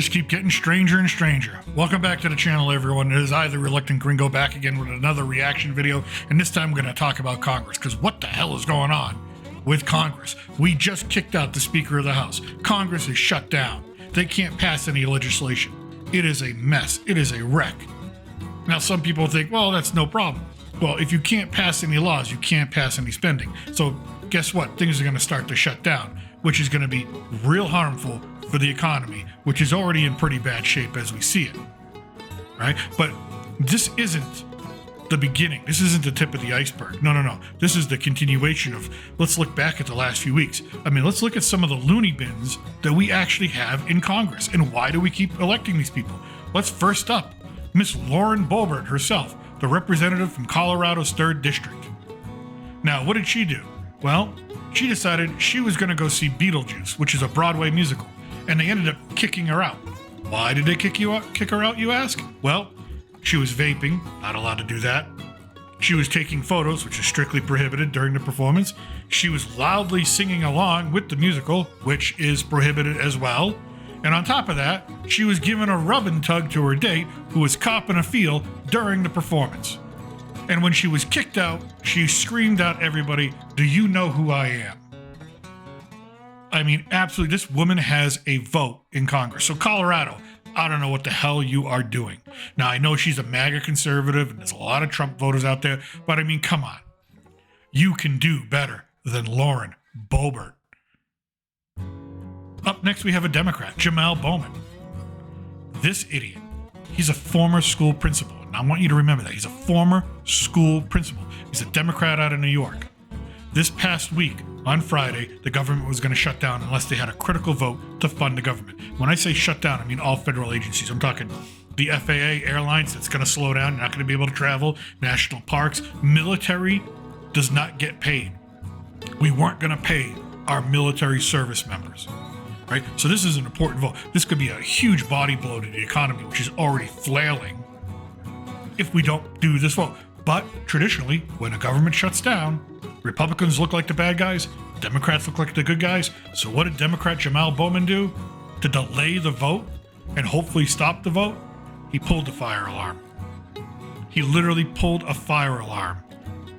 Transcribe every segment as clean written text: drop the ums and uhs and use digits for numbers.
just keep getting stranger and stranger. Welcome back to the channel, everyone. It is I, the Reluctant Gringo, back again with another reaction video, and this time we're going to talk about Congress, because what the hell is going on with Congress? We just kicked out the Speaker of the House. Congress is shut down. They can't pass any legislation. It is a mess. It is a wreck. Now, some people think, well, that's no problem. Well, if you can't pass any laws, you can't pass any spending. So guess what? Things are going to start to shut down, which is going to be real harmful for the economy, which is already in pretty bad shape as we see it, right? But this isn't the beginning. This isn't the tip of the iceberg. No. This is the continuation of, let's look back at the last few weeks. I mean, let's look at some of the loony bins that we actually have in Congress, and why do we keep electing these people? Let's first up, Miss Lauren Boebert herself, the representative from Colorado's 3rd District. Now, what did she do? Well, she decided she was going to go see Beetlejuice, which is a Broadway musical, and they ended up kicking her out. Why did they kick her out, you ask? Well, she was vaping, not allowed to do that. She was taking photos, which is strictly prohibited during the performance. She was loudly singing along with the musical, which is prohibited as well. And on top of that, she was giving a rub and tug to her date, who was copping a feel during the performance. And when she was kicked out, she screamed out, everybody, "Do you know who I am?" I mean, absolutely, this woman has a vote in Congress. So Colorado, I don't know what the hell you are doing. Now, I know she's a MAGA conservative, and there's a lot of Trump voters out there, but I mean, come on. You can do better than Lauren Boebert. Up next, we have a Democrat, Bowman. This idiot, he's a former school principal. And I want you to remember that. He's a former school principal. He's a Democrat out of New York. This past week, on Friday, the government was going to shut down unless they had a critical vote to fund the government. When I say shut down, I mean all federal agencies. I'm talking the FAA, airlines, that's going to slow down. You're not going to be able to travel. National parks. Military does not get paid. We weren't going to pay our military service members. Right? So this is an important vote. This could be a huge body blow to the economy, which is already flailing, if we don't do this vote. But traditionally, when a government shuts down, Republicans look like the bad guys, Democrats look like the good guys. So what did Democrat Bowman do to delay the vote and hopefully stop the vote? He pulled the fire alarm. He literally pulled a fire alarm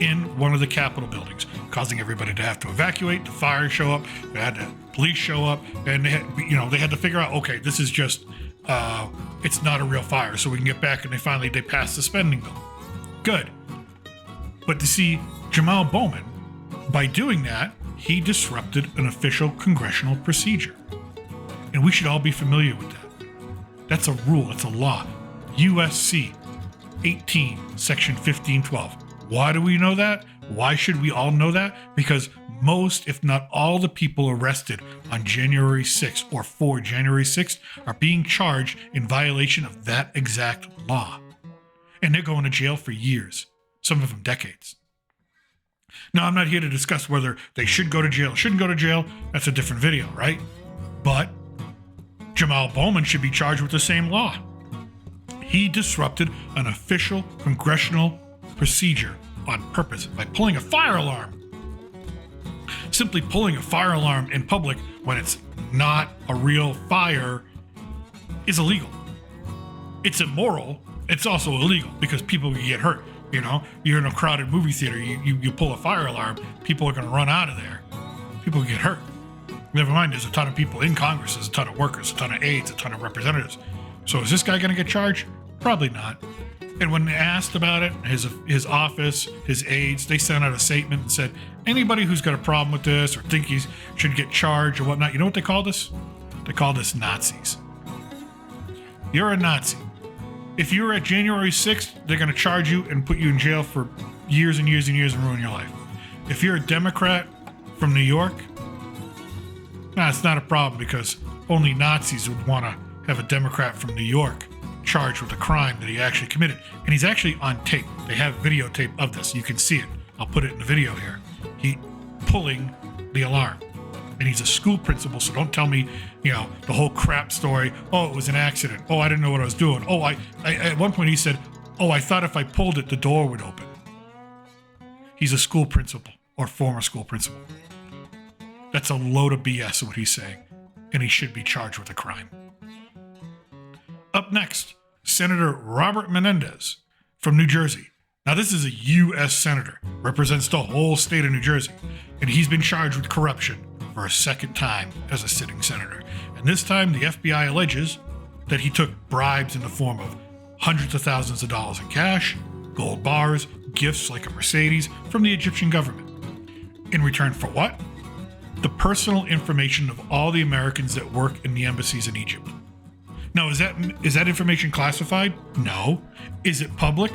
in one of the Capitol buildings, causing everybody to have to evacuate, the fire show up, they had the police show up, and they had to figure out, okay, this is just, it's not a real fire, so we can get back, and they passed the spending bill. Good. But to see Bowman, by doing that, he disrupted an official congressional procedure. And we should all be familiar with that. That's a rule, that's a law. USC 18, section 1512. Why do we know that? Why should we all know that? Because most, if not all, the people arrested on January 6th or for January 6th are being charged in violation of that exact law. And they're going to jail for years, some of them decades. Now, I'm not here to discuss whether they should go to jail, shouldn't go to jail. That's a different video, right? But Bowman should be charged with the same law. He disrupted an official congressional procedure on purpose by pulling a fire alarm. Simply pulling a fire alarm in public when it's not a real fire is illegal. It's immoral. It's also illegal because people can get hurt. You know, you're in a crowded movie theater, you pull a fire alarm, people are going to run out of there. People get hurt. Never mind, there's a ton of people in Congress, there's a ton of workers, a ton of aides, a ton of representatives. So is this guy going to get charged? Probably not. And when asked about it, his office, his aides, they sent out a statement and said, anybody who's got a problem with this or think he should get charged or whatnot, you know what they call this? They call this Nazis. You're a Nazi. If you're at January 6th, they're going to charge you and put you in jail for years and years and years and ruin your life. If you're a Democrat from New York, it's not a problem because only Nazis would want to have a Democrat from New York charged with a crime that he actually committed. And he's actually on tape. They have videotape of this. You can see it. I'll put it in the video here. He pulling the alarm. And he's a school principal, so don't tell me, the whole crap story. Oh, it was an accident. Oh, I didn't know what I was doing. Oh, I at one point he said, oh, I thought if I pulled it, the door would open. He's a school principal or former school principal. That's a load of BS, what he's saying. And he should be charged with a crime. Up next, Senator Robert Menendez from New Jersey. Now, this is a U.S. senator, represents the whole state of New Jersey, and he's been charged with corruption for a second time as a sitting senator. And this time, the FBI alleges that he took bribes in the form of hundreds of thousands of dollars in cash, gold bars, gifts like a Mercedes from the Egyptian government. In return for what? The personal information of all the Americans that work in the embassies in Egypt. Now, is that information classified? No. Is it public?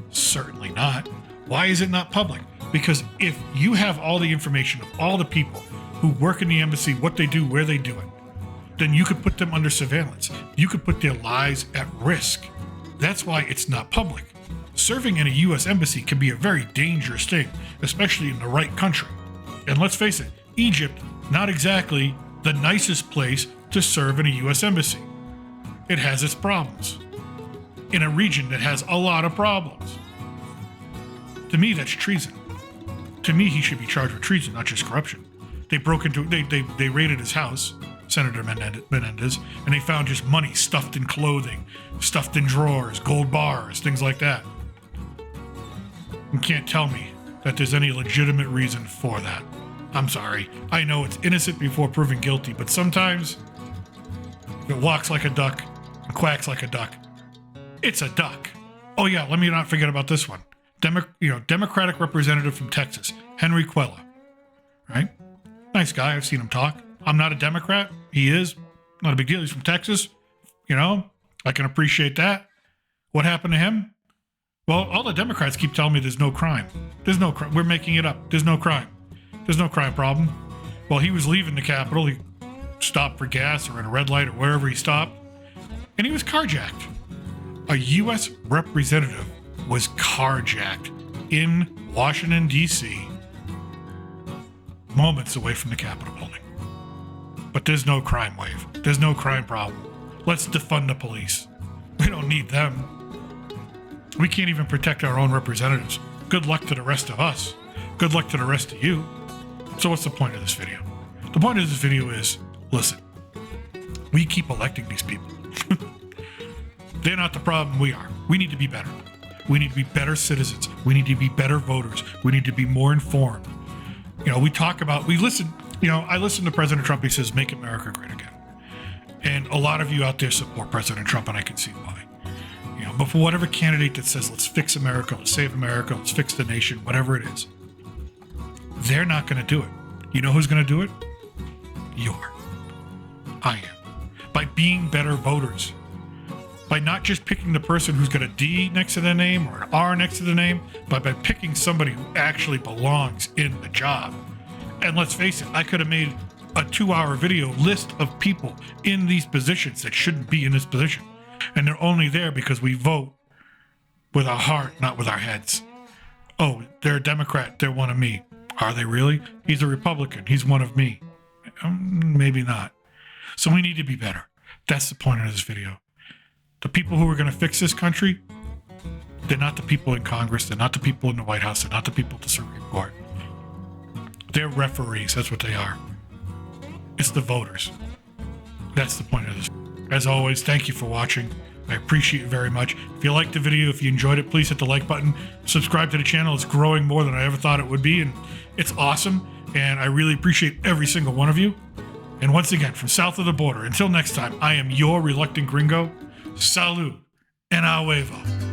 Certainly not. Why is it not public? Because if you have all the information of all the people who work in the embassy, what they do, where they do it, then you could put them under surveillance. You could put their lives at risk. That's why it's not public. Serving in a U.S. embassy can be a very dangerous thing, especially in the right country. And let's face it, Egypt, not exactly the nicest place to serve in a U.S. embassy. It has its problems. In a region that has a lot of problems. To me, that's treason. To me, he should be charged with treason, not just corruption. They raided his house, Senator Menendez, and they found just money stuffed in clothing, stuffed in drawers, gold bars, things like that. You can't tell me that there's any legitimate reason for that. I'm sorry. I know it's innocent before proven guilty, but sometimes if it walks like a duck and quacks like a duck, it's a duck. Oh yeah, let me not forget about this one. Democratic representative from Texas, Henry Cuellar. Right? Nice guy. I've seen him talk. I'm not a Democrat. He is. Not a big deal. He's from Texas. I can appreciate that. What happened to him? Well, all the Democrats keep telling me there's no crime. There's no crime. We're making it up. There's no crime. There's no crime problem. Well, he was leaving the Capitol. He stopped for gas or at a red light or wherever he stopped, and he was carjacked. A U.S. representative was carjacked in Washington, D.C., moments away from the Capitol building. But there's no crime wave. There's no crime problem. Let's defund the police. We don't need them. We can't even protect our own representatives. Good luck to the rest of us. Good luck to the rest of you. So what's the point of this video? The point of this video is, listen, we keep electing these people. They're not the problem, we are. We need to be better. We need to be better citizens. We need to be better voters. We need to be more informed. I listen to President Trump. He says, make America great again. And a lot of you out there support President Trump, and I can see why. But for whatever candidate that says, let's fix America, let's save America, let's fix the nation, whatever it is, they're not going to do it. You know who's going to do it? You are. I am. By being better voters. By not just picking the person who's got a D next to their name or an R next to the name, but by picking somebody who actually belongs in the job. And let's face it, I could have made a 2-hour video list of people in these positions that shouldn't be in this position. And they're only there because we vote with our heart, not with our heads. Oh, they're a Democrat. They're one of me. Are they really? He's a Republican. He's one of me. Maybe not. So we need to be better. That's the point of this video. The people who are going to fix this country, they're not the people in Congress. They're not the people in the White House. They're not the people at the Supreme Court. They're referees. That's what they are. It's the voters. That's the point of this. As always, thank you for watching. I appreciate it very much. If you liked the video, if you enjoyed it, please hit the like button. Subscribe to the channel. It's growing more than I ever thought it would be, and it's awesome. And I really appreciate every single one of you. And once again, from south of the border, until next time, I am your reluctant gringo. Salud and a huevo.